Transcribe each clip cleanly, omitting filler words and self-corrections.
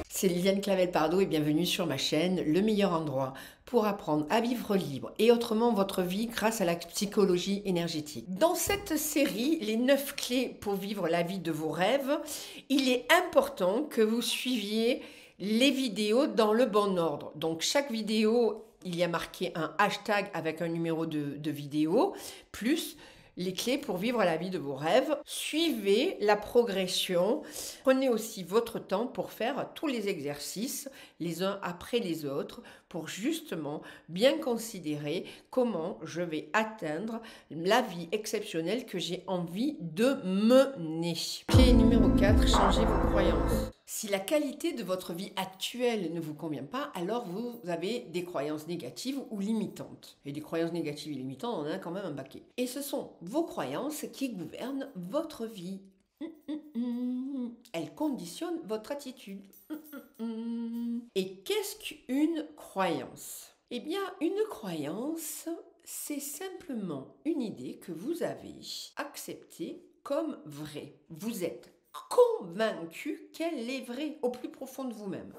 C'est Liliane Clavel-Pardo et bienvenue sur ma chaîne, le meilleur endroit pour apprendre à vivre libre et autrement votre vie grâce à la psychologie énergétique. Dans cette série, les 9 clés pour vivre la vie de vos rêves, il est important que vous suiviez les vidéos dans le bon ordre. Donc chaque vidéo, il y a marqué un hashtag avec un numéro de vidéo, plus les clés pour vivre la vie de vos rêves. Suivez la progression. Prenez aussi votre temps pour faire tous les exercices les uns après les autres pour justement bien considérer comment je vais atteindre la vie exceptionnelle que j'ai envie de mener. Clé numéro 4, changez vos croyances. Si la qualité de votre vie actuelle ne vous convient pas, alors vous avez des croyances négatives ou limitantes. Et des croyances négatives et limitantes, on en a quand même un paquet. Et ce sont vos croyances qui gouvernent votre vie. Elles conditionnent votre attitude. Et qu'est-ce qu'une croyance? Eh bien, une croyance, c'est simplement une idée que vous avez acceptée comme vraie. Vous êtes convaincu qu'elle est vraie au plus profond de vous-même.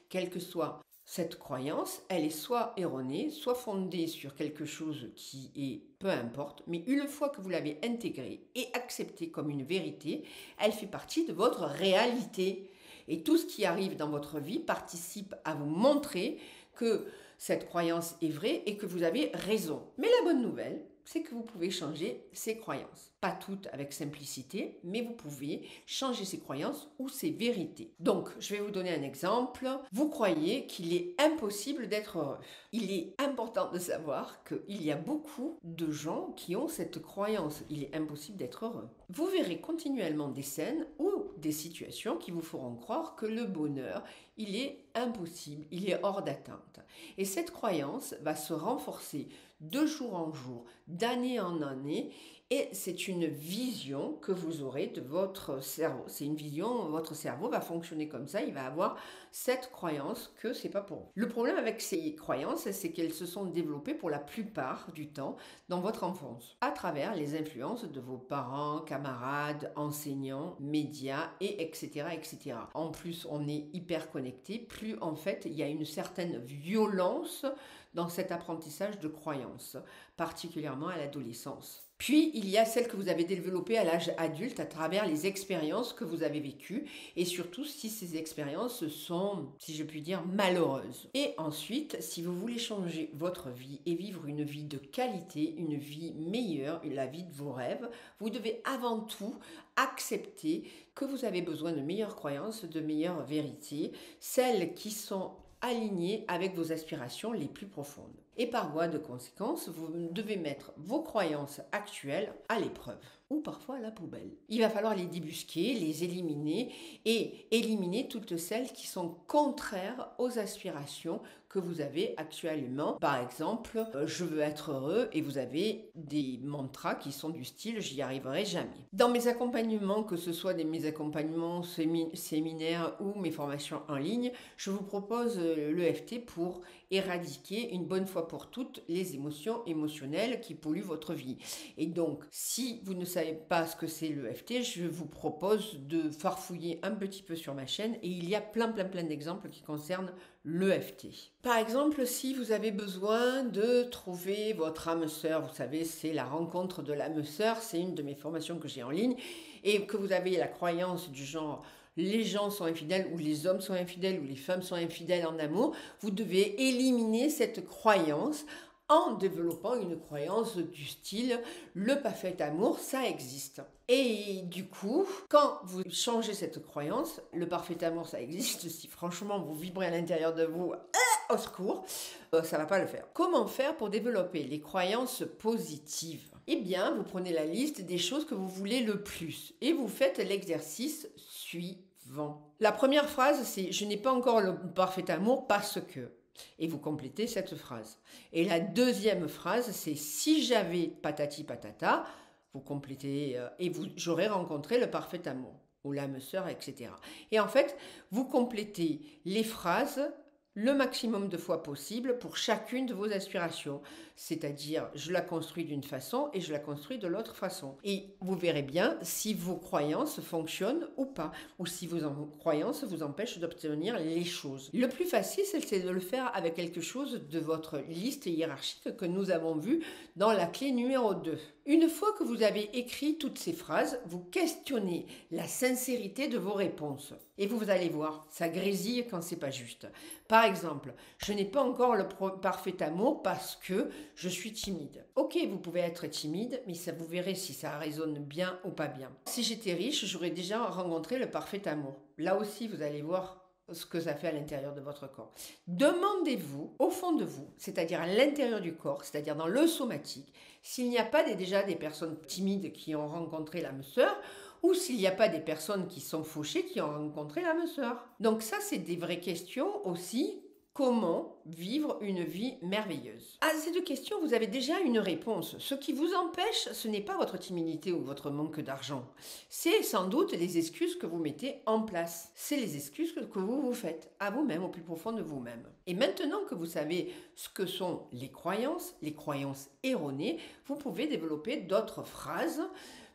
Quelle que soit cette croyance, elle est soit erronée, soit fondée sur quelque chose qui est peu importe, mais une fois que vous l'avez intégrée et acceptée comme une vérité, elle fait partie de votre réalité. Et tout ce qui arrive dans votre vie participe à vous montrer que cette croyance est vraie et que vous avez raison. Mais la bonne nouvelle, c'est que vous pouvez changer ces croyances. Pas toutes avec simplicité, mais vous pouvez changer ces croyances ou ces vérités. Donc, je vais vous donner un exemple. Vous croyez qu'il est impossible d'être heureux. Il est important de savoir qu'il y a beaucoup de gens qui ont cette croyance. Il est impossible d'être heureux. Vous verrez continuellement des scènes ou des situations qui vous feront croire que le bonheur, il est impossible, il est hors d'atteinte. Et cette croyance va se renforcer de jour en jour, d'année en année, et c'est une vision que vous aurez de votre cerveau. C'est une vision, votre cerveau va fonctionner comme ça, il va avoir cette croyance que c'est pas pour vous. Le problème avec ces croyances, c'est qu'elles se sont développées pour la plupart du temps dans votre enfance, à travers les influences de vos parents, camarades, enseignants, médias, et etc., etc. En plus, on est hyper connecté, plus en fait, il y a une certaine violence dans cet apprentissage de croyances, particulièrement à l'adolescence. Puis, il y a celle que vous avez développée à l'âge adulte à travers les expériences que vous avez vécues et surtout si ces expériences sont, si je puis dire, malheureuses. Et ensuite, si vous voulez changer votre vie et vivre une vie de qualité, une vie meilleure, la vie de vos rêves, vous devez avant tout accepter que vous avez besoin de meilleures croyances, de meilleures vérités, celles qui sont alignées avec vos aspirations les plus profondes. Et par voie de conséquence, vous devez mettre vos croyances actuelles à l'épreuve ou parfois à la poubelle. Il va falloir les débusquer, les éliminer et éliminer toutes celles qui sont contraires aux aspirations que vous avez actuellement. Par exemple, je veux être heureux et vous avez des mantras qui sont du style j'y arriverai jamais. Dans mes accompagnements, que ce soit mes accompagnements séminaires ou mes formations en ligne, je vous propose l'EFT pour éradiquer une bonne fois pour toutes les émotions émotionnelles qui polluent votre vie. Et donc, si vous ne savez pas ce que c'est l'EFT, je vous propose de farfouiller un petit peu sur ma chaîne et il y a plein d'exemples qui concernent l'EFT. Par exemple, si vous avez besoin de trouver votre âme sœur, vous savez, c'est la rencontre de l'âme sœur, c'est une de mes formations que j'ai en ligne, et que vous avez la croyance du genre les gens sont infidèles ou les hommes sont infidèles ou les femmes sont infidèles en amour, vous devez éliminer cette croyance en développant une croyance du style le parfait amour, ça existe. Et du coup, quand vous changez cette croyance, le parfait amour, ça existe, si franchement vous vibrez à l'intérieur de vous, au secours, ça va pas le faire. Comment faire pour développer les croyances positives? Eh bien, vous prenez la liste des choses que vous voulez le plus et vous faites l'exercice suivant. La première phrase, c'est « Je n'ai pas encore le parfait amour parce que… » Et vous complétez cette phrase. Et la deuxième phrase, c'est « Si j'avais patati patata », vous complétez et j'aurais rencontré le parfait amour ou l'âme sœur, etc. Et en fait, vous complétez les phrases le maximum de fois possible pour chacune de vos aspirations. C'est-à-dire, je la construis d'une façon et je la construis de l'autre façon. Et vous verrez bien si vos croyances fonctionnent ou pas, ou si vos croyances vous empêchent d'obtenir les choses. Le plus facile, c'est de le faire avec quelque chose de votre liste hiérarchique que nous avons vu dans la clé numéro 2. Une fois que vous avez écrit toutes ces phrases, vous questionnez la sincérité de vos réponses. Et vous allez voir, ça grésille quand c'est pas juste. Par exemple, je n'ai pas encore le parfait amour parce que je suis timide. Ok, vous pouvez être timide, mais ça vous verrez si ça résonne bien ou pas bien. Si j'étais riche, j'aurais déjà rencontré le parfait amour. Là aussi, vous allez voir ce que ça fait à l'intérieur de votre corps. Demandez-vous, au fond de vous, c'est-à-dire à l'intérieur du corps, c'est-à-dire dans le somatique, s'il n'y a pas déjà des personnes timides qui ont rencontré l'âme sœur, ou s'il n'y a pas des personnes qui sont fauchées qui ont rencontré l'âme sœur. Donc ça, c'est des vraies questions aussi. Comment vivre une vie merveilleuse? À ces deux questions, vous avez déjà une réponse. Ce qui vous empêche, ce n'est pas votre timidité ou votre manque d'argent. C'est sans doute les excuses que vous mettez en place. C'est les excuses que vous vous faites à vous-même, au plus profond de vous-même. Et maintenant que vous savez ce que sont les croyances erronées, vous pouvez développer d'autres phrases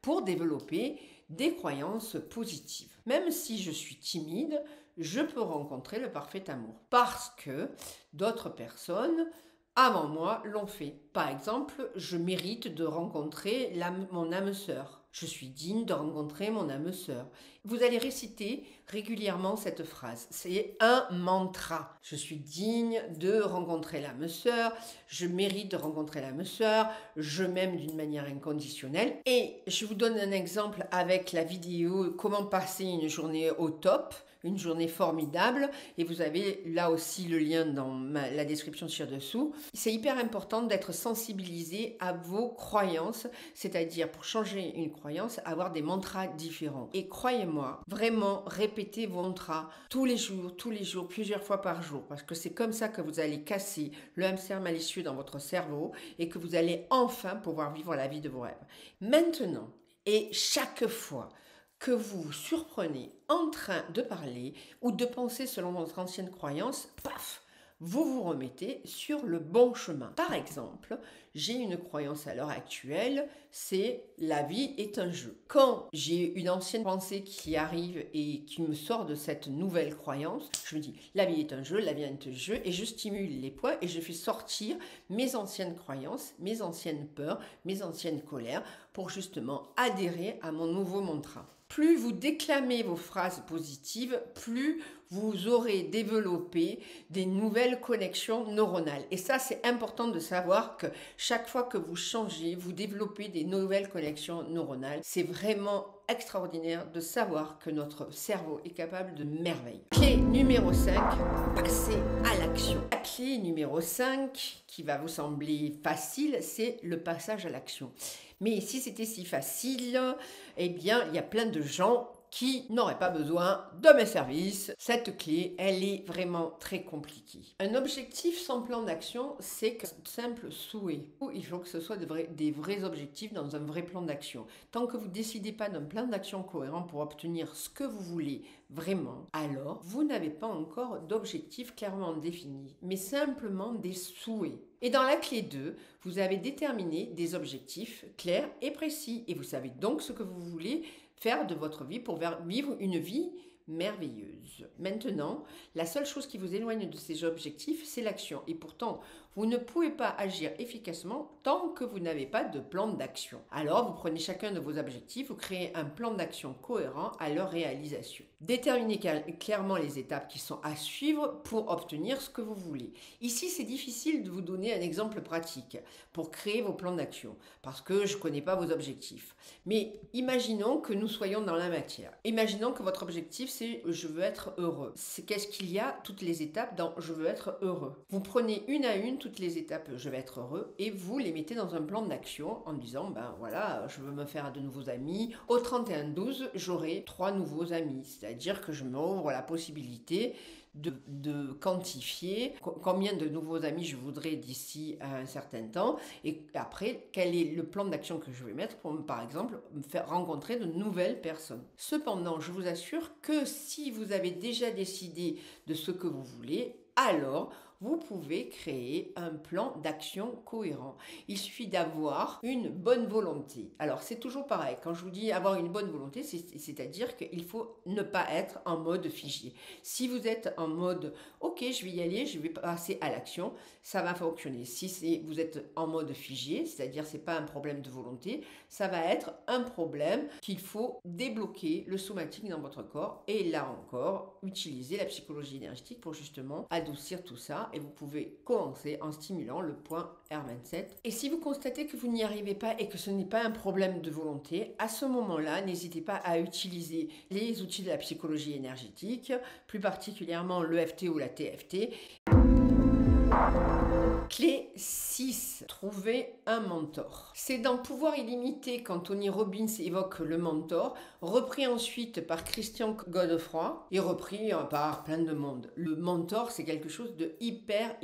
pour développer des croyances positives. Même si je suis timide, je peux rencontrer le parfait amour. Parce que d'autres personnes avant moi l'ont fait. Par exemple, je mérite de rencontrer mon âme sœur. Je suis digne de rencontrer mon âme sœur. Vous allez réciter régulièrement cette phrase. C'est un mantra. Je suis digne de rencontrer l'âme sœur. Je mérite de rencontrer l'âme sœur. Je m'aime d'une manière inconditionnelle. Et je vous donne un exemple avec la vidéo Comment passer une journée au top. Une journée formidable, et vous avez là aussi le lien dans la description ci-dessous. C'est hyper important d'être sensibilisé à vos croyances, c'est-à-dire pour changer une croyance, avoir des mantras différents. Et croyez-moi, vraiment répétez vos mantras tous les jours, plusieurs fois par jour, parce que c'est comme ça que vous allez casser le hamster malicieux dans votre cerveau et que vous allez enfin pouvoir vivre la vie de vos rêves. Maintenant, et chaque fois que vous vous surprenez en train de parler ou de penser selon votre ancienne croyance, paf, vous vous remettez sur le bon chemin. Par exemple, j'ai une croyance à l'heure actuelle, c'est la vie est un jeu. Quand j'ai une ancienne pensée qui arrive et qui me sort de cette nouvelle croyance, je me dis la vie est un jeu, la vie est un jeu, et je stimule les points et je fais sortir mes anciennes croyances, mes anciennes peurs, mes anciennes colères pour justement adhérer à mon nouveau mantra. Plus vous déclamez vos phrases positives, plus vous aurez développé des nouvelles connexions neuronales. Et ça, c'est important de savoir que chaque fois que vous changez, vous développez des nouvelles connexions neuronales. C'est vraiment extraordinaire de savoir que notre cerveau est capable de merveilles. Clé numéro 5, passer à l'action. La clé numéro 5, qui va vous sembler facile, c'est le passage à l'action. Mais si c'était si facile, eh bien, il y a plein de gens qui n'auraient pas besoin de mes services. Cette clé, elle est vraiment très compliquée. Un objectif sans plan d'action, c'est qu'un simple souhait. Il faut que ce soit des vrais objectifs dans un vrai plan d'action. Tant que vous ne décidez pas d'un plan d'action cohérent pour obtenir ce que vous voulez vraiment, alors vous n'avez pas encore d'objectif clairement défini, mais simplement des souhaits. Et dans la clé 2, vous avez déterminé des objectifs clairs et précis. Et vous savez donc ce que vous voulez faire de votre vie pour vivre une vie merveilleuse. Maintenant, la seule chose qui vous éloigne de ces objectifs, c'est l'action. Et pourtant, vous ne pouvez pas agir efficacement tant que vous n'avez pas de plan d'action. Alors, vous prenez chacun de vos objectifs, vous créez un plan d'action cohérent à leur réalisation. Déterminez clairement les étapes qui sont à suivre pour obtenir ce que vous voulez. Ici, c'est difficile de vous donner un exemple pratique pour créer vos plans d'action, parce que je ne connais pas vos objectifs. Mais imaginons que nous soyons dans la matière. Imaginons que votre objectif, c'est « je veux être heureux ». Qu'est-ce qu'il y a toutes les étapes dans « je veux être heureux ». Vous prenez une à une toutes les étapes « je vais être heureux » et vous les mettez dans un plan d'action en disant « ben voilà, je veux me faire de nouveaux amis. Au 31-12, j'aurai 3 nouveaux amis ». C'est-à-dire que je m'ouvre la possibilité de quantifier combien de nouveaux amis je voudrais d'ici à un certain temps et après quel est le plan d'action que je vais mettre pour par exemple me faire rencontrer de nouvelles personnes. Cependant, je vous assure que si vous avez déjà décidé de ce que vous voulez, alors vous pouvez créer un plan d'action cohérent. Il suffit d'avoir une bonne volonté. Alors c'est toujours pareil, quand je vous dis avoir une bonne volonté, c'est-à-dire qu'il faut ne pas être en mode figé. Si vous êtes en mode ok, je vais y aller, je vais passer à l'action, ça va fonctionner. Si vous êtes en mode figé, c'est-à-dire c'est pas un problème de volonté, ça va être un problème qu'il faut débloquer le somatique dans votre corps, et là encore utiliser la psychologie énergétique pour justement adoucir tout ça. Et vous pouvez commencer en stimulant le point R27. Et si vous constatez que vous n'y arrivez pas et que ce n'est pas un problème de volonté, à ce moment-là, n'hésitez pas à utiliser les outils de la psychologie énergétique, plus particulièrement l'EFT ou la TFT. Clé 6. Trouver un mentor. C'est dans Pouvoir illimité quand Tony Robbins évoque le mentor, repris ensuite par Christian Godefroy et repris par plein de monde. Le mentor, c'est quelque chose de hyper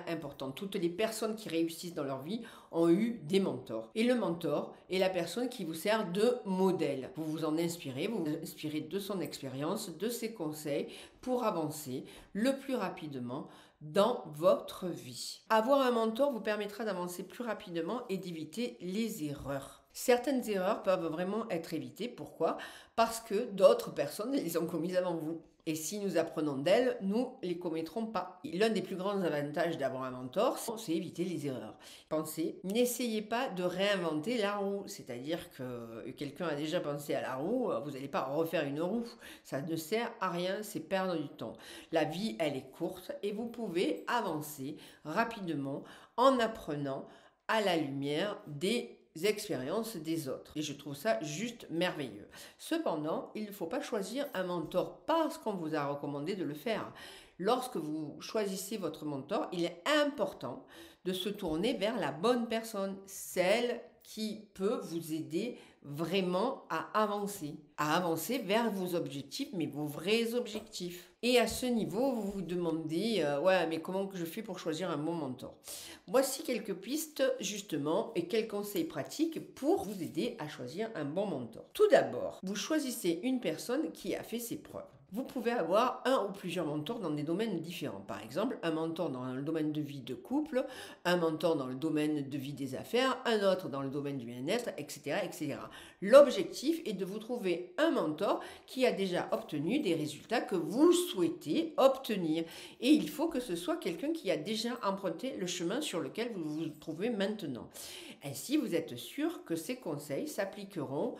important. Toutes les personnes qui réussissent dans leur vie ont eu des mentors. Et le mentor est la personne qui vous sert de modèle. Vous vous en inspirez, vous vous inspirez de son expérience, de ses conseils pour avancer le plus rapidement dans votre vie. Avoir un mentor vous permettra d'avancer plus rapidement et d'éviter les erreurs. Certaines erreurs peuvent vraiment être évitées. Pourquoi ? Parce que d'autres personnes les ont commises avant vous. Et si nous apprenons d'elles, nous ne les commettrons pas. L'un des plus grands avantages d'avoir un mentor, c'est éviter les erreurs. Pensez, n'essayez pas de réinventer la roue. C'est-à-dire que quelqu'un a déjà pensé à la roue, vous n'allez pas refaire une roue. Ça ne sert à rien, c'est perdre du temps. La vie, elle est courte et vous pouvez avancer rapidement en apprenant à la lumière des expériences des autres. Et je trouve ça juste merveilleux. Cependant, il ne faut pas choisir un mentor parce qu'on vous a recommandé de le faire. Lorsque vous choisissez votre mentor, il est important de se tourner vers la bonne personne, celle qui peut vous aider vraiment à avancer vers vos objectifs, mais vos vrais objectifs. Et à ce niveau, vous vous demandez, ouais, mais comment que je fais pour choisir un bon mentor ? Voici quelques pistes justement et quelques conseils pratiques pour vous aider à choisir un bon mentor. Tout d'abord, vous choisissez une personne qui a fait ses preuves. Vous pouvez avoir un ou plusieurs mentors dans des domaines différents. Par exemple, un mentor dans le domaine de vie de couple, un mentor dans le domaine de vie des affaires, un autre dans le domaine du bien-être, etc., etc. L'objectif est de vous trouver un mentor qui a déjà obtenu des résultats que vous souhaitez obtenir. Et il faut que ce soit quelqu'un qui a déjà emprunté le chemin sur lequel vous vous trouvez maintenant. Ainsi, vous êtes sûr que ces conseils s'appliqueront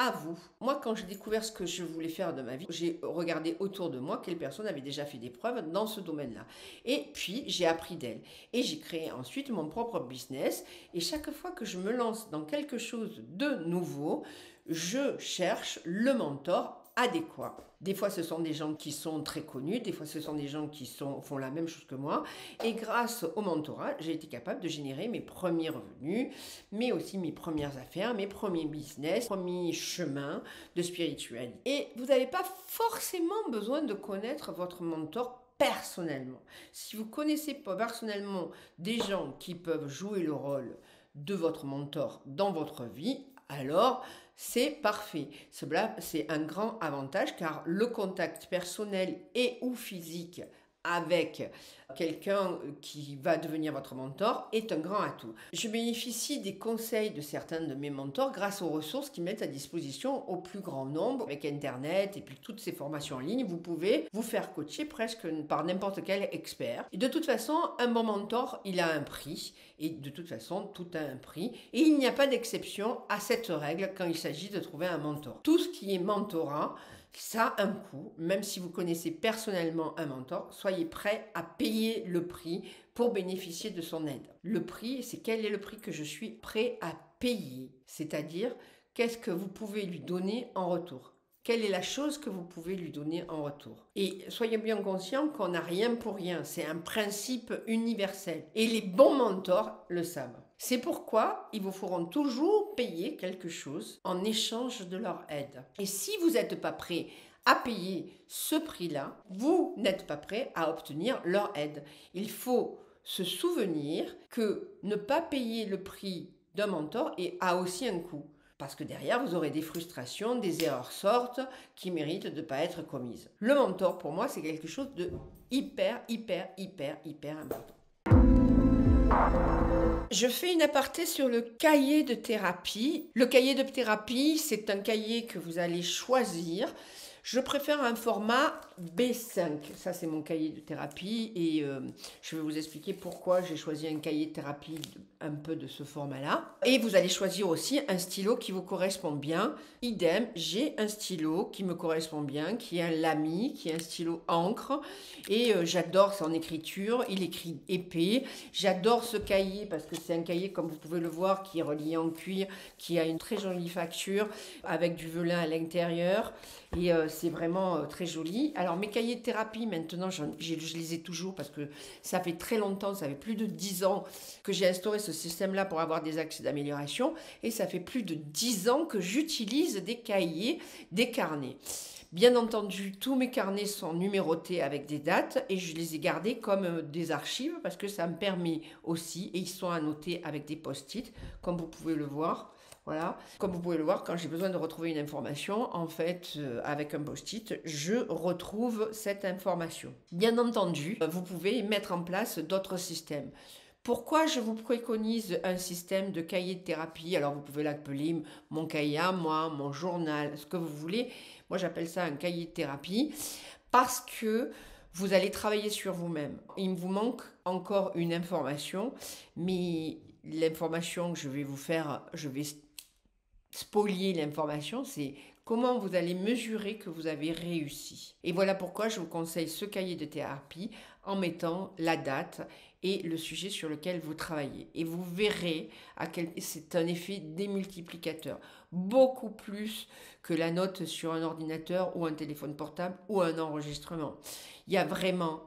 à vous. Moi, quand j'ai découvert ce que je voulais faire de ma vie, j'ai regardé autour de moi quelles personnes avaient déjà fait des preuves dans ce domaine-là. Et puis, j'ai appris d'elles. Et j'ai créé ensuite mon propre business. Et chaque fois que je me lance dans quelque chose de nouveau, je cherche le mentor adéquat. Des fois, ce sont des gens qui sont très connus, des fois, ce sont des gens qui font la même chose que moi. Et grâce au mentorat, j'ai été capable de générer mes premiers revenus, mais aussi mes premières affaires, mes premiers business, premiers chemins de spiritualité. Et vous n'avez pas forcément besoin de connaître votre mentor personnellement. Si vous connaissez pas personnellement des gens qui peuvent jouer le rôle de votre mentor dans votre vie, alors c'est parfait. Cela, c'est un grand avantage car le contact personnel et ou physique avec quelqu'un qui va devenir votre mentor est un grand atout. Je bénéficie des conseils de certains de mes mentors grâce aux ressources qu'ils mettent à disposition au plus grand nombre. Avec Internet et puis toutes ces formations en ligne, vous pouvez vous faire coacher presque par n'importe quel expert. Et de toute façon, un bon mentor, il a un prix. Et de toute façon, tout a un prix. Et il n'y a pas d'exception à cette règle quand il s'agit de trouver un mentor. Tout ce qui est mentorat, ça a un coût. Même si vous connaissez personnellement un mentor, soyez prêt à payer le prix pour bénéficier de son aide. Le prix, c'est quel est le prix que je suis prêt à payer. C'est-à-dire, qu'est-ce que vous pouvez lui donner en retour ? Quelle est la chose que vous pouvez lui donner en retour? Et soyez bien conscients qu'on n'a rien pour rien. C'est un principe universel. Et les bons mentors le savent. C'est pourquoi ils vous feront toujours payer quelque chose en échange de leur aide. Et si vous n'êtes pas prêt à payer ce prix-là, vous n'êtes pas prêt à obtenir leur aide. Il faut se souvenir que ne pas payer le prix d'un mentor a aussi un coût. Parce que derrière, vous aurez des frustrations, des erreurs sortent qui méritent de ne pas être commises. Le mentor, pour moi, c'est quelque chose de hyper important. Je fais une aparté sur le cahier de thérapie. Le cahier de thérapie, c'est un cahier que vous allez choisir. Je préfère un format B5. Ça, c'est mon cahier de thérapie et je vais vous expliquer pourquoi j'ai choisi un cahier de thérapie un peu de ce format-là. Et vous allez choisir aussi un stylo qui vous correspond bien. Idem, j'ai un stylo qui me correspond bien, qui est un Lamy, qui est un stylo encre. Et j'adore son écriture, il écrit épais. J'adore ce cahier parce que c'est un cahier, comme vous pouvez le voir, qui est relié en cuir, qui a une très jolie facture avec du velin à l'intérieur. Et c'est vraiment très joli. Alors mes cahiers de thérapie, maintenant, je les ai toujours parce que ça fait très longtemps, ça fait plus de 10 ans que j'ai instauré ce système-là pour avoir des axes d'amélioration. Et ça fait plus de 10 ans que j'utilise des cahiers, des carnets. Bien entendu, tous mes carnets sont numérotés avec des dates et je les ai gardés comme des archives parce que ça me permet aussi, et ils sont annotés avec des post-it, comme vous pouvez le voir. Voilà, comme vous pouvez le voir, quand j'ai besoin de retrouver une information, en fait, avec un post-it, je retrouve cette information. Bien entendu, vous pouvez mettre en place d'autres systèmes. Pourquoi je vous préconise un système de cahier de thérapie? Alors, vous pouvez l'appeler mon cahier à moi, mon journal, ce que vous voulez. Moi, j'appelle ça un cahier de thérapie parce que vous allez travailler sur vous-même. Il vous manque encore une information, mais l'information que je vais vous faire, je vais spolier l'information, c'est comment vous allez mesurer que vous avez réussi. Et voilà pourquoi je vous conseille ce cahier de thérapie en mettant la date et le sujet sur lequel vous travaillez. Et vous verrez c'est un effet démultiplicateur, beaucoup plus que la note sur un ordinateur ou un téléphone portable ou un enregistrement. Il y a vraiment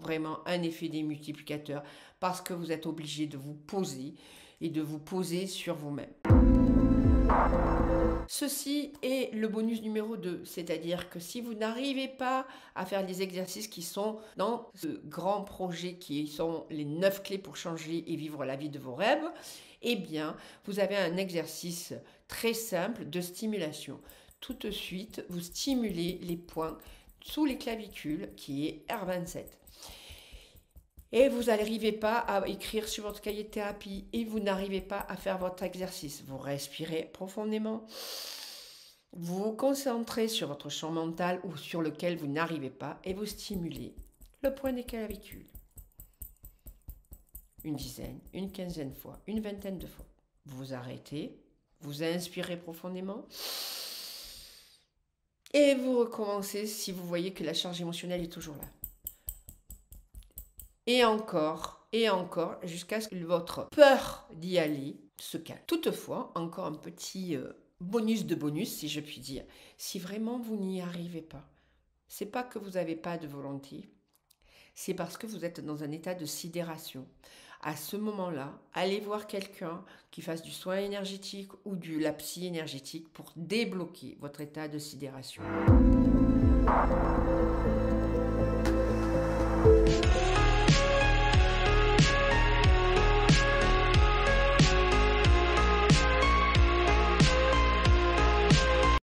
un effet démultiplicateur parce que vous êtes obligé de vous poser et de vous poser sur vous-même. Ceci est le bonus numéro 2, c'est-à-dire que si vous n'arrivez pas à faire les exercices qui sont dans ce grand projet qui sont les 9 clés pour changer et vivre la vie de vos rêves, eh bien, vous avez un exercice très simple de stimulation. Tout de suite, vous stimulez les points sous les clavicules qui est R27. Et vous n'arrivez pas à écrire sur votre cahier de thérapie et vous n'arrivez pas à faire votre exercice. Vous respirez profondément, vous vous concentrez sur votre champ mental ou sur lequel vous n'arrivez pas et vous stimulez le point des clavicules. Une dizaine, une quinzaine de fois, une vingtaine de fois. Vous arrêtez, vous inspirez profondément et vous recommencez si vous voyez que la charge émotionnelle est toujours là. Et encore, jusqu'à ce que votre peur d'y aller se calme. Toutefois, encore un petit bonus de bonus, si je puis dire. Si vraiment vous n'y arrivez pas, c'est pas que vous n'avez pas de volonté, c'est parce que vous êtes dans un état de sidération. À ce moment-là, allez voir quelqu'un qui fasse du soin énergétique ou de la psy énergétique pour débloquer votre état de sidération.